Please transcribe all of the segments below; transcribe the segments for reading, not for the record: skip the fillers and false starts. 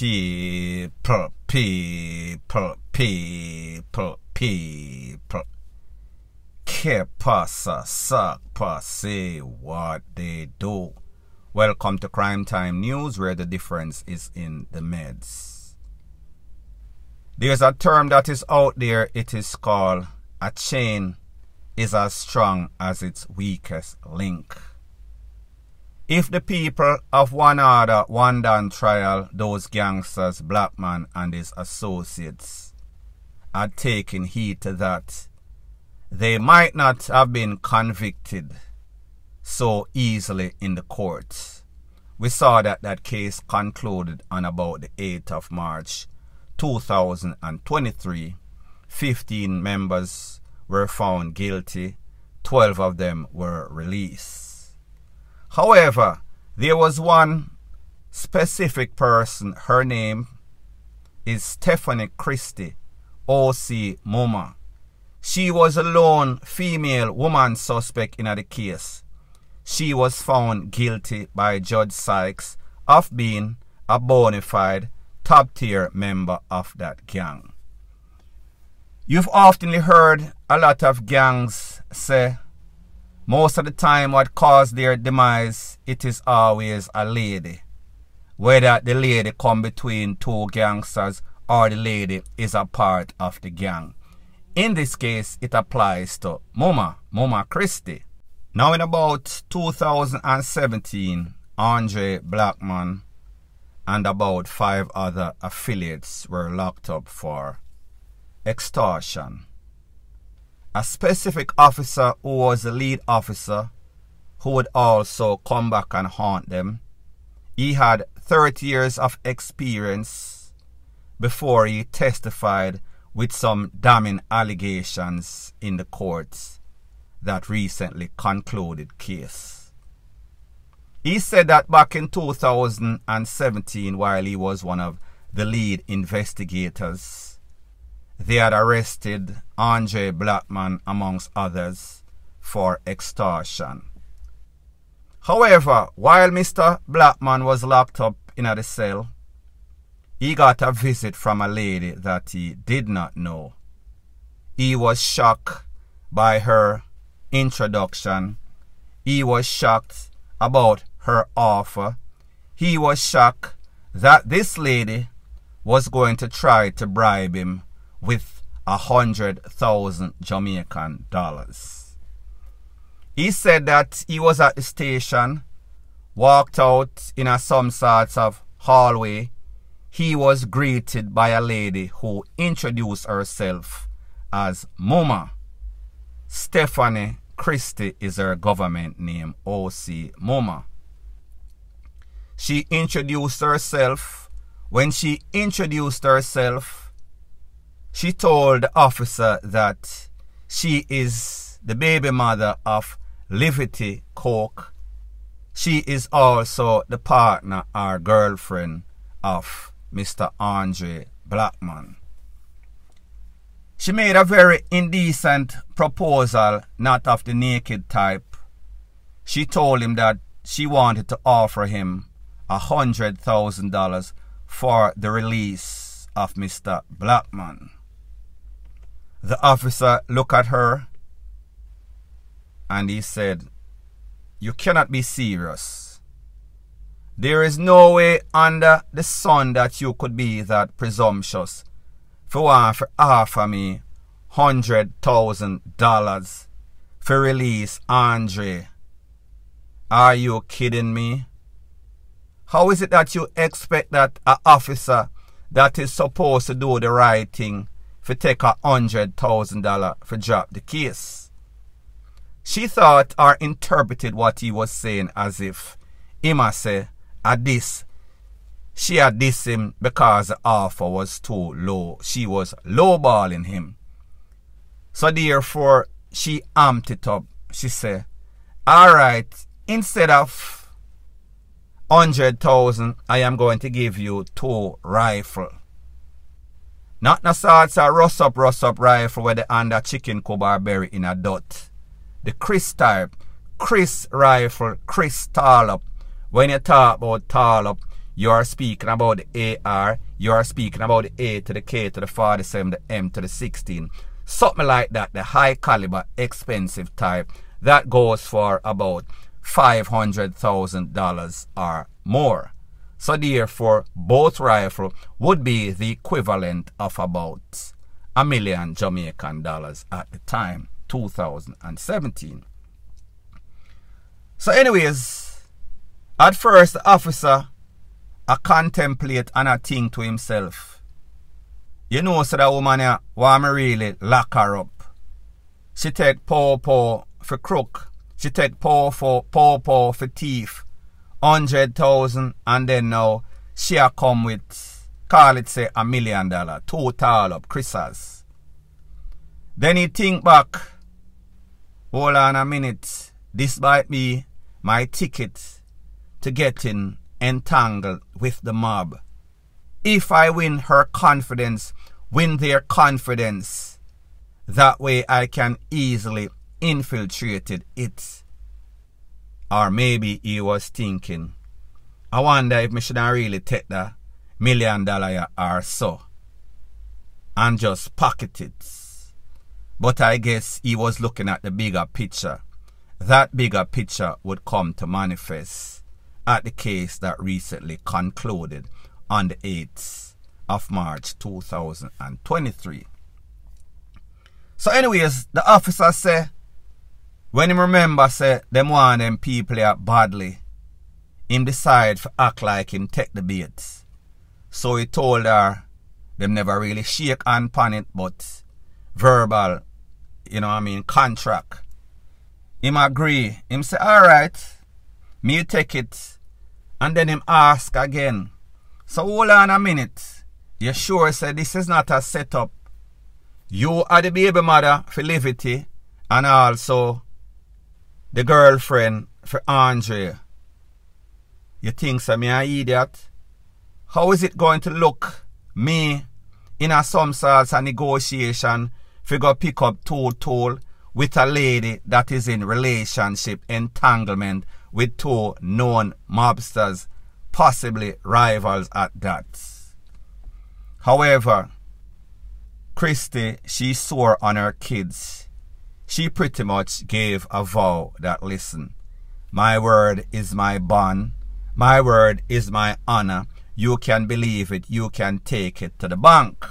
People. Que pasa, suck, say what they do. Welcome to Crime Time News, where the difference is in the meds. There's a term that is out there. It is called a chain is as strong as its weakest link. If the people of N0T0R trial, those gangsters, Blackman and his associates, had taken heed to that, they might not have been convicted so easily in the courts. We saw that case concluded on about the 8th of March 2023. 15 members were found guilty, 12 of them were released. However, there was one specific person. Her name is Stephanie Christie, O.C. MUMMA. She was a lone female woman suspect in the case. She was found guilty by Judge Sykes of being a bona fide top-tier member of that gang. You've often heard a lot of gangs say most of the time what caused their demise, it is always a lady. Whether the lady come between two gangsters or the lady is a part of the gang. In this case, it applies to Mumma Christie. Now in about 2017, Andre Blackman and about 5 other affiliates were locked up for extortion. A specific officer who was the lead officer, who would also come back and haunt them, he had 30 years of experience before he testified with some damning allegations in the courts that recently concluded case. He said that back in 2017, while he was one of the lead investigators, they had arrested Andre Blackman, amongst others, for extortion. However, while Mr. Blackman was locked up in the cell, he got a visit from a lady that he did not know. He was shocked by her introduction. He was shocked about her offer. He was shocked that this lady was going to try to bribe him with 100,000 Jamaican dollars. He said that he was at the station, walked out in some sorts of hallway. He was greeted by a lady who introduced herself as Mumma. Stephanie Christie is her government name, O.C. Mumma. She introduced herself. When she introduced herself, she told the officer that she is the baby mother of Liberty Coke. She is also the partner or girlfriend of Mr. Andre Blackman. She made a very indecent proposal, not of the naked type. She told him that she wanted to offer him $100,000 for the release of Mr. Blackman. The officer looked at her and he said, "You cannot be serious. There is no way under the sun that you could be that presumptuous for one for offer me $100,000 for release Andre. Are you kidding me? How is it that you expect that an officer that is supposed to do the right thing for take $100,000 for drop the case?" She thought or interpreted what he was saying as if he must say, she had dissed him because the offer was too low. She was lowballing him. So therefore, she amped it up. She said, "Alright, instead of 100,000, I am going to give you 2 rifles. Not no sorts of rust up rifle where the under chicken cob are buried in a dot. The Chris type, Chris rifle, Chris tall up. When you talk about tall up, you are speaking about the AR, you are speaking about the A to the K to the 47, the M to the 16. Something like that, the high caliber, expensive type, that goes for about $500,000 or more. So therefore, both rifles would be the equivalent of about $1 million Jamaican dollars at the time, 2017. So anyways, at first the officer contemplate and think to himself, you know, so that woman here want me really lock her up. She take paw for crook. She take paw for thief. 100,000, and then now she a come with, call it say $1 million, total up, Chris's. Then he think back, hold on a minute, this might be my ticket to getting entangled with the mob. If I win her confidence, win their confidence, that way I can easily infiltrate it. Or maybe he was thinking, I wonder if I shouldn't really take the $1 million or so and just pocket it. But I guess he was looking at the bigger picture. That bigger picture would come to manifest at the case that recently concluded on the 8th of March 2023. So anyways, the officer said, when him remember say them want them people here badly, him decide to act like him take the bait. So he told her them never really shake hand on it, but verbal, you know what I mean, contract. Him agree. Him say, alright, me take it. And then him ask again. So hold on a minute. You sure say this is not a setup? You are the baby mother for Livity and also the girlfriend for Andre. You think so me an idiot? How is it going to look me in a some sorts of negotiation figure pick up tool with a lady that is in relationship entanglement with two known mobsters, possibly rivals at that. However, Christy, she swore on her kids. She pretty much gave a vow that, listen, my word is my bond, my word is my honor, you can believe it, you can take it to the bank.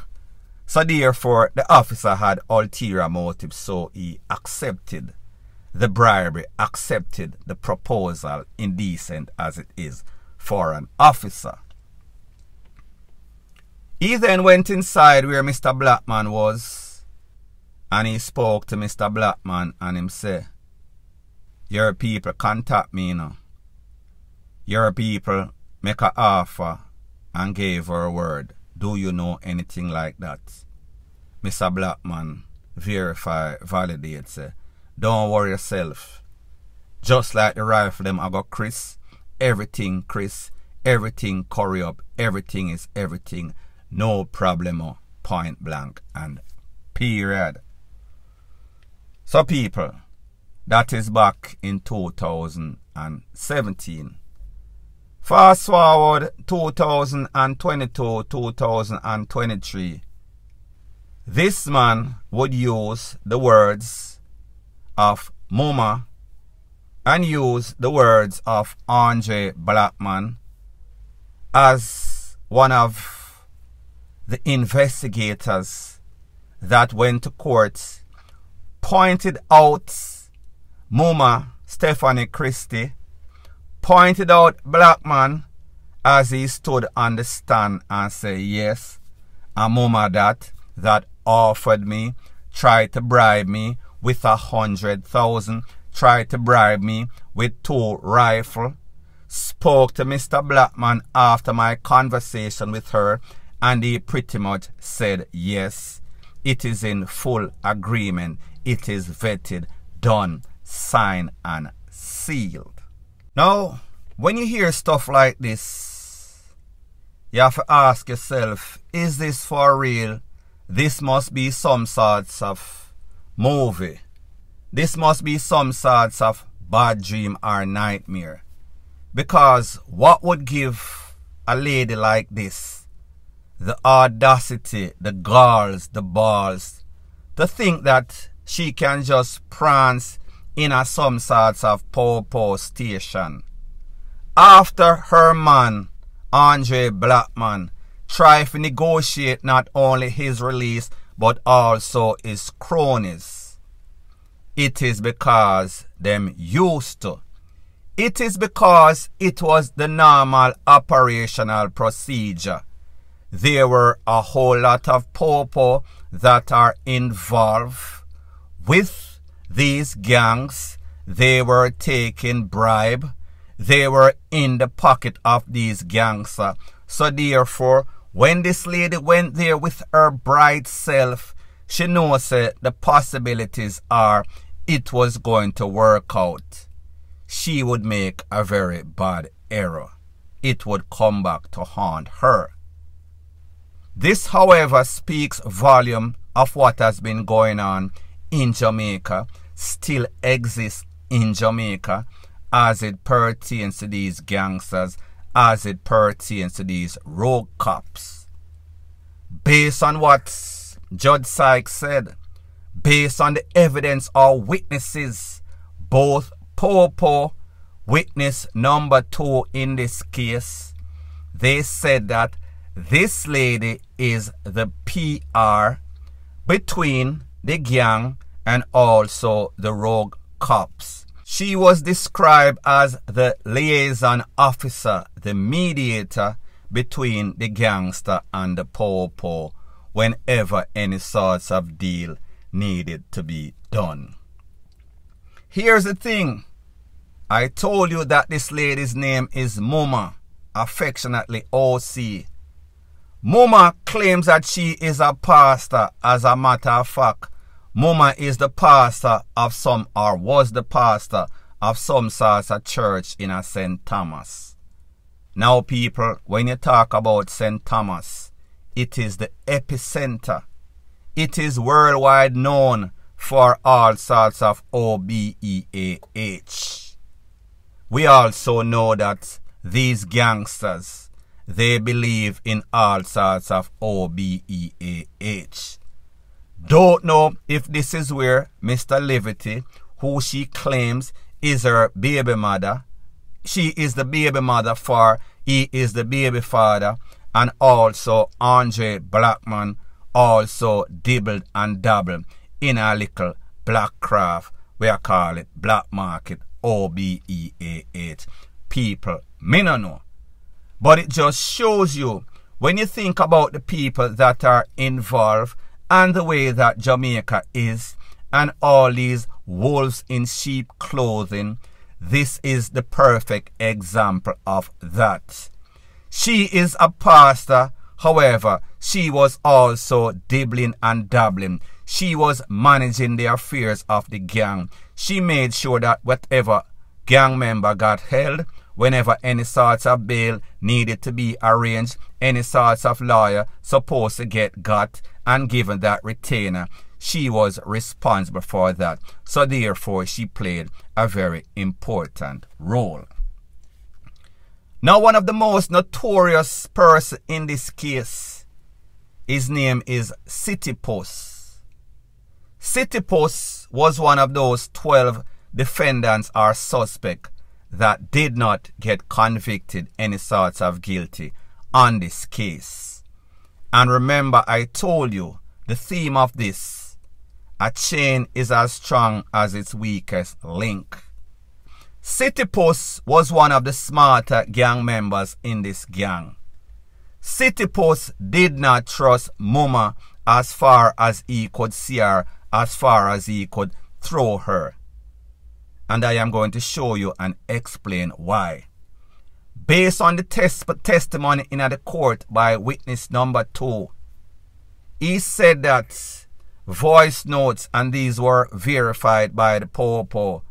So therefore, the officer had ulterior motives, so he accepted the bribery, accepted the proposal, indecent as it is for an officer. He then went inside where Mr. Blackman was, and he spoke to Mr. Blackman and him say, your people contact me, you know. Your people make an offer and gave her a word. Do you know anything like that? Mr. Blackman verify, validate, say, don't worry yourself. Just like the rifle them I got Chris, everything curry up, everything is everything, no problemo, point blank and period. So people, that is back in 2017. Fast forward 2022, 2023. This man would use the words of MUMMA and use the words of Andre Blackman as one of the investigators that went to court, pointed out MUMMA Stephanie Christie, pointed out Blackman as he stood on the stand and said, yes, and MUMMA that offered me, tried to bribe me with 100,000, tried to bribe me with 2 rifles, spoke to Mr. Blackman after my conversation with her, and he pretty much said, yes, it is in full agreement, it is vetted, done, signed, and sealed. Now, when you hear stuff like this, you have to ask yourself, is this for real? This must be some sorts of movie. This must be some sorts of bad dream or nightmare. Because what would give a lady like this, the audacity, the galls, the balls, to think that she can just prance in a some sorts of popo station. After her man, Andre Blackman, tried to negotiate not only his release but also his cronies. It is because them used to. It is because it was the normal operational procedure. There were a whole lot of popo that are involved with these gangs. They were taking bribe. They were in the pocket of these gangsters. So therefore, when this lady went there with her bright self, she knows the possibilities are it was going to work out. She would make a very bad error. It would come back to haunt her. This, however, speaks volume of what has been going on in Jamaica, still exists in Jamaica, as it pertains to these gangsters, as it pertains to these rogue cops. Based on what Judge Sykes said, based on the evidence or witnesses, both Popo, witness number 2 in this case, they said that this lady is the PR between the gang and also the rogue cops. She was described as the liaison officer, the mediator between the gangster and the popo whenever any sorts of deal needed to be done. Here's the thing. I told you that this lady's name is MUMMA, affectionately OC. MUMMA claims that she is a pastor. As a matter of fact, MUMMA is the pastor of some, or was the pastor of some sort of church in a St. Thomas. Now people, when you talk about St. Thomas, it is the epicenter. It is worldwide known for all sorts of OBEAH. We also know that these gangsters, they believe in all sorts of OBEAH. Don't know if this is where Mr. Liberty, who she claims is her baby mother, she is the baby mother for, he is the baby father, and also Andre Blackman also dibbled and dabbled in a little black craft, we call it black market, OBEAH. People, me no know. But it just shows you, when you think about the people that are involved and the way that Jamaica is, and all these wolves in sheep clothing, this is the perfect example of that. She is a pastor, however, she was also dibbling and dabbling. She was managing the affairs of the gang. She made sure that whatever gang member got held, whenever any sorts of bail needed to be arranged, any sorts of lawyer supposed to get got and given that retainer, she was responsible for that. So therefore, she played a very important role. Now, one of the most notorious person in this case, his name is City Post. City Post was one of those 12 defendants or suspects that did not get convicted any sorts of guilty on this case. And remember, I told you the theme of this: a chain is as strong as its weakest link. City Post was one of the smarter gang members in this gang. City Post did not trust MUMMA as far as he could see her, as far as he could throw her. And I am going to show you and explain why. Based on the testimony in the court by witness number 2, he said that voice notes, and these were verified by the Popo.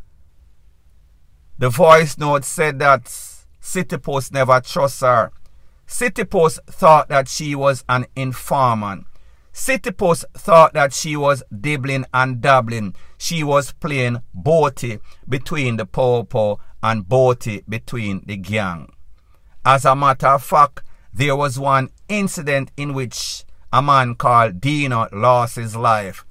The voice note said that City Post never trusts her. City Post thought that she was an informant. City Post thought that she was dibbling and dabbling. She was playing boaty between the Popo and boaty between the gang. As a matter of fact, there was one incident in which a man called Dino lost his life.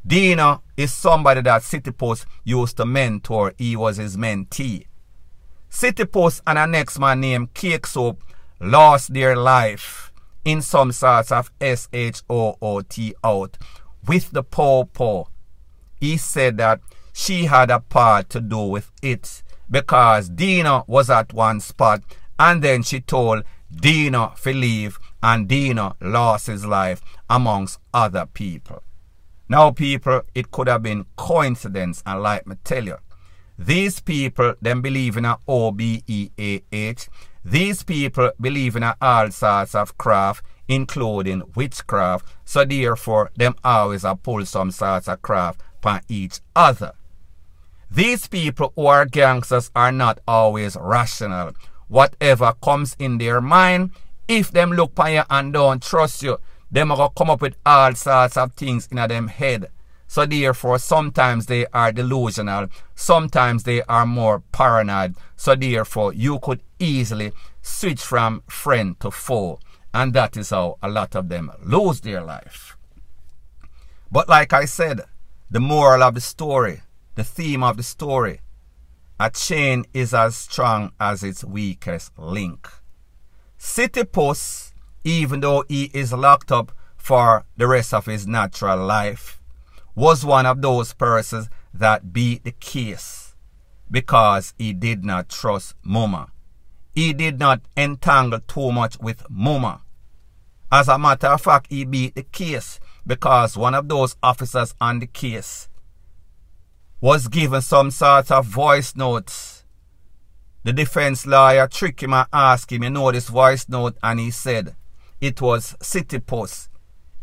Dino is somebody that City Post used to mentor. He was his mentee. City Post and a next man named Cake Soap lost their life in some sorts of SHOOT out with the Popo. He said that she had a part to do with it because Dino was at one spot and then she told Dino to leave and Dino lost his life amongst other people. Now people, it could have been coincidence, and like me tell you, these people, them believe in a OBEAH. These people believe in all sorts of craft, including witchcraft. So therefore, them always pull some sorts of craft upon each other. These people who are gangsters are not always rational. Whatever comes in their mind, if them look upon you and don't trust you, them are going to come up with all sorts of things in them head. So therefore, sometimes they are delusional. Sometimes they are more paranoid. So therefore, you could easily switch from friend to foe. And that is how a lot of them lose their life. But like I said, the moral of the story, the theme of the story, a chain is as strong as its weakest link. City Post, even though he is locked up for the rest of his natural life, was one of those persons that beat the case because he did not trust MUMMA. He did not entangle too much with MUMMA. As a matter of fact, he beat the case because one of those officers on the case was given some sort of voice notes. The defense lawyer tricked him and asked him, you know this voice note? And he said, it was City Post.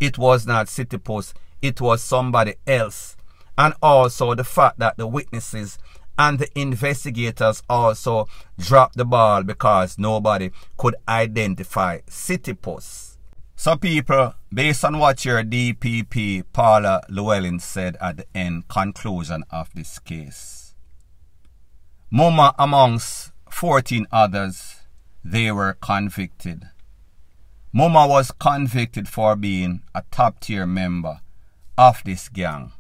It was not City Post. It was somebody else. And also the fact that the witnesses and the investigators also dropped the ball because nobody could identify City Post. So people, based on what your DPP Paula Llewellyn said at the end conclusion of this case, MUMMA amongst 14 others, they were convicted. MUMMA was convicted for being a top-tier member of this gang.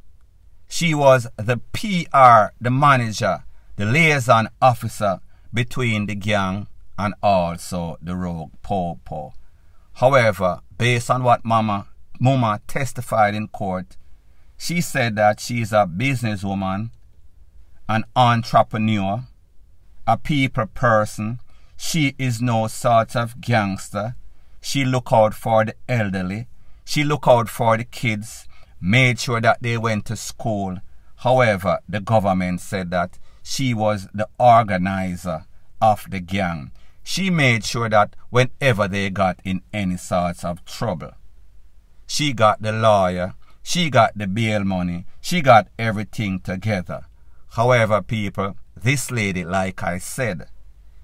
She was the PR, the manager, the liaison officer between the gang and also the rogue Popo. However, based on what MUMMA testified in court, she said that she is a businesswoman, an entrepreneur, a people person. She is no sort of gangster. She look out for the elderly. She look out for the kids, made sure that they went to school. However, the government said that she was the organizer of the gang. She made sure that whenever they got in any sorts of trouble, she got the lawyer, she got the bail money, she got everything together. However, people, this lady, like I said,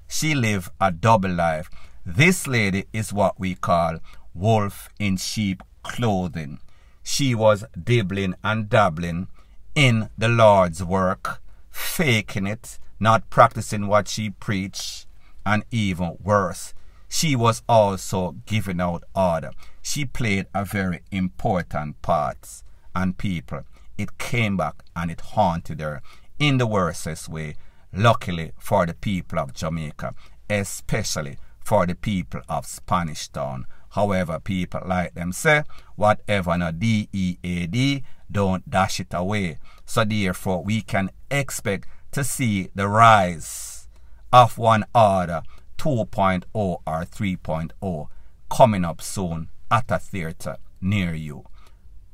she lived a double life. This lady is what we call wolf in sheep clothing. She was dibbling and dabbling in the Lord's work, faking it, not practicing what she preached, and even worse, she was also giving out order. She played a very important part, and people, it came back and it haunted her in the worstest way. Luckily for the people of Jamaica, especially for the people of Spanish Town. However, people like them say, whatever no DEAD, don't dash it away. So therefore, we can expect to see the rise of one order 2.0 or 3.0 coming up soon at a theater near you.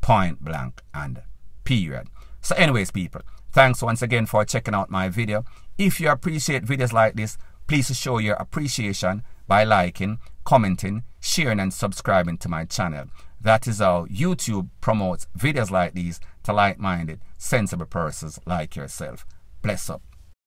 Point blank and period. So anyways, people, thanks once again for checking out my video. If you appreciate videos like this, please show your appreciation by liking, commenting, sharing and subscribing to my channel. That is how YouTube promotes videos like these to like-minded, sensible persons like yourself. Bless up.